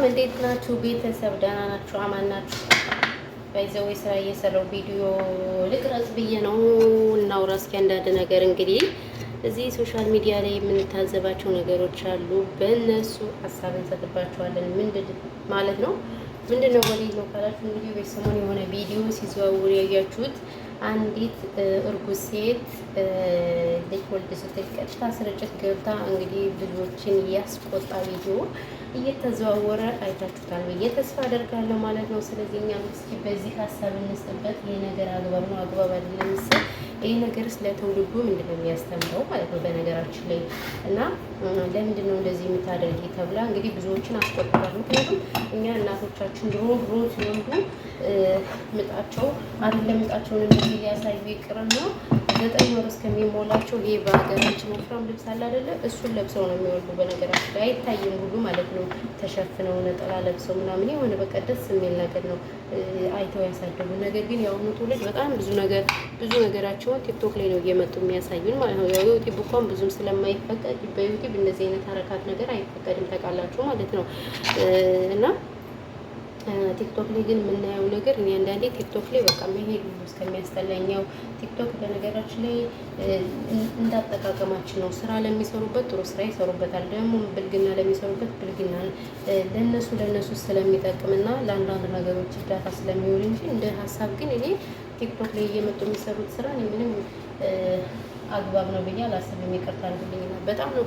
እንዴት ናችሁ ቤተሰብ? ደህና ናችሁ? አማን ናችሁ? በዛው ስራ እየሰራው ቪዲዮ ልቅረጽ ብዬ ነው። እናውራ እስኪ አንዳንድ ነገር። እንግዲህ እዚህ ሶሻል ሚዲያ ላይ የምንታዘባቸው ነገሮች አሉ። በእነሱ ሀሳብ እንሰጥባቸዋለን። ምንድን ማለት ነው? ምንድነው ወዲህ ነው ካላችሁ እንግዲህ በሰሞኑ የሆነ ቪዲዮ ሲዘዋውር ያያችሁት አንዲት እርጉዝ ሴት ልትወልድ ስትል ቀጥታ ስርጭት ገብታ እንግዲህ ብዙዎችን ያስቆጣ ቪዲዮ እየተዘዋወረ አይታችሁታል ብዬ ተስፋ አደርጋለሁ ማለት ነው። ስለዚህ እኛም እስኪ በዚህ ሀሳብ እንስጥበት። ይሄ ነገር አግባብ ነው አግባብ አይደለም? ይሄ ነገር ስለ ትውልዱ ምንድን ነው የሚያስተምረው ማለት ነው በነገራችን ላይ እና ለምንድን ነው እንደዚህ የምታደርጊ ተብላ እንግዲህ ብዙዎችን አስቆጥቷል። ምክንያቱም እኛ እናቶቻችን ድሮ ሲወልዱ ምጣቸው አይደለም ምጣቸውን እንደዚህ ሊያሳዩ ይቅርና 9 ወር እስከሚሞላቸው ይሄ በሀገራችን ወፍራም ልብስ አለ አይደለ? እሱን ለብሰው ነው የሚወልዱ። በነገራችን ላይ አይታይም ሁሉ ማለት ነው። ተሸፍነው ነጠላ ለብሰው ምናምን የሆነ በቃ ደስ የሚል ነገር ነው አይተው ያሳደጉ። ነገር ግን የአሁኑ ትውልድ በጣም ብዙ ነገራቸውን ቲክቶክ ላይ ነው እየመጡ የሚያሳዩን ማለት ነው። ያው ዩቲዩብ እንኳን ብዙም ስለማይፈቀድ በዩቲዩብ እንደዚህ አይነት ሀረካት ነገር አይፈቀድም ታውቃላችሁ ማለት ነው እና ቲክቶክ ላይ ግን የምናየው ነገር እኔ አንዳንዴ ቲክቶክ ላይ በቃ መሄድ ሁሉ እስከሚያስጠላኛው። ቲክቶክ በነገራችን ላይ እንዳጠቃቀማችን ነው። ስራ ለሚሰሩበት ጥሩ ስራ ይሰሩበታል፣ ደግሞ ብልግና ለሚሰሩበት ብልግና ለነሱ ስለሚጠቅምና ለአንዳንድ ነገሮች እርዳታ ስለሚውል እንጂ እንደ ሀሳብ ግን እኔ ቲክቶክ ላይ እየመጡ የሚሰሩት ስራ እኔ ምንም አግባብ ነው ብዬ አላስብም። ይቅርታ አድርጉልኝና በጣም ነው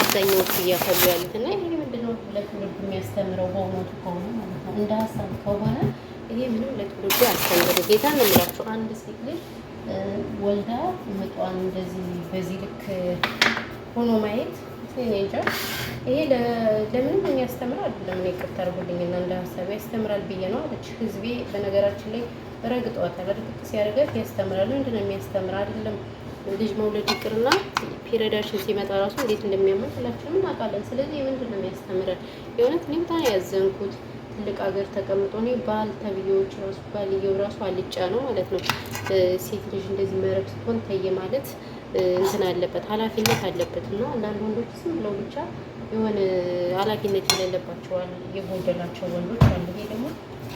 አብዛኛዎቹ እያፈሉ ያሉት እና ይሄ ምንድነው ለትውልዱ የሚያስተምረው? በእውነቱ ከሆነ ማለት ነው እንደ ሀሳብ ከሆነ ይሄ ምንም ለትውልዱ ያስተምሩ። ጌታ ነው የምላቸው። አንድ ሴት ልጅ ወልዳ ምጧን እንደዚህ በዚህ ልክ ሆኖ ማየት እንጃ ይሄ ለምንም የሚያስተምር አይደለም። እኔ ይቅርታ አድርጉልኝና እንደ ሀሳብ ያስተምራል ብዬ ነው አለች። ህዝቤ በነገራችን ላይ ረግጧታል። ርግጥ ሲያደርጋት ያስተምራል። ምንድነው የሚያስተምር? አይደለም ልጅ መውለድ ይቅርና ፒሪዳችን ሲመጣ ራሱ እንዴት እንደሚያመን ሁላችንም እናውቃለን። ስለዚህ ምንድን ነው የሚያስተምረን? የእውነት እኔ በጣም ያዘንኩት ትልቅ ሀገር ተቀምጦ እኔ ባል ተብዬዎች ራሱ ባልየው ራሱ አልጫ ነው ማለት ነው። ሴት ልጅ እንደዚህ መረብ ስትሆን ተየ ማለት እንትን አለበት፣ ኃላፊነት አለበት እና አንዳንድ ወንዶች ዝም ብለው ብቻ የሆነ ኃላፊነት የሌለባቸዋል የጎደላቸው ወንዶች አሉ። ይሄ ደግሞ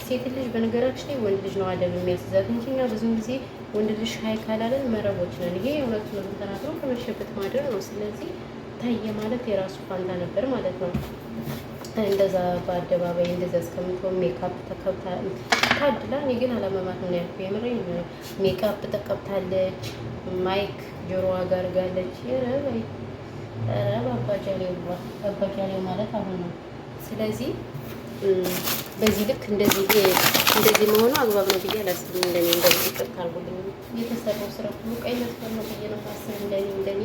ሴት ልጅ በነገራችን ላይ ወንድ ልጅ ነው አደብ የሚያስዛት እንጂ እኛ ብዙን ጊዜ ወንድ ልጅ ሀይ ካላለን መረቦች ነን። ይሄ እውነቱ ነው ተናግረው ከመሸበት ማደር ነው። ስለዚህ ታየ ማለት የራሱ ፋንታ ነበር ማለት ነው። እንደዛ በአደባባይ እንደዛ እስከምትሆን ሜካፕ ተቀብታ ታድላ። እኔ ግን አለመማት ነው ያልኩ። የምሬን ሜካፕ ተቀብታለች፣ ማይክ ጆሮዋ ጋር ጋለች። የረበይ አባጃሌው ማለት አሁን ነው። ስለዚህ በዚህ ልክ እንደዚህ መሆኑ አግባብ ነው ብዬ አላስብም። እንደኔ ይቅርታ አድርጉልኝ። የተሰራው ስራ ሁሉ ቀይ መስቀል ነው ብዬ ነው ማስብ እንደኔ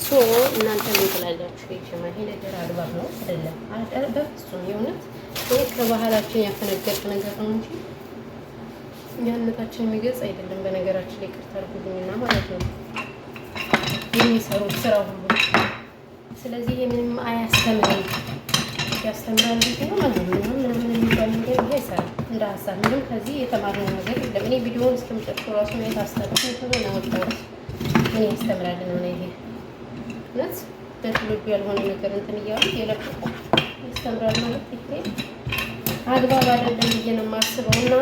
ሶ እናንተ ምን ትላላችሁ? ይችማ ይሄ ነገር አግባብ ነው አይደለም? በፍጹም የእውነት ይሄ ከባህላችን ያፈነገጠ ነገር ነው እንጂ ያንነታችን የሚገልጽ አይደለም። በነገራችን ላይ ይቅርታ አድርጉልኝና ማለት ነው የሚሰሩት ስራ ሁሉ። ስለዚህ ይሄ ምንም አያስተምርም። ያስተምራል ብዬ ነው ማለት ነው። ምንም የሚባል ነገር ይሄ ይሰራል እንደ ሀሳብ ምንም ከዚህ የተማርነው ነገር የለም። እኔ ቪዲዮውን እስከምጨርሰው ራሱ ነው የታስተምሩት የተሆነ ወጣት ምን ያስተምራል ነው ይሄ እውነት ለትውልዱ ያልሆነ ነገር እንትን እያሉ የለቀቁ ያስተምራል ማለት ይሄ አግባብ አይደለም ብዬ ነው የማስበው። እና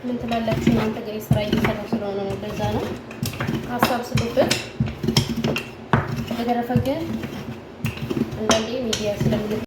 ምን ትላላችሁ እናንተ? ጋር ስራ እየሰራ ስለሆነ ነው፣ ለዛ ነው ሀሳብ ስጡበት። በተረፈ ግን አንዳንዴ ሚዲያ ስለምን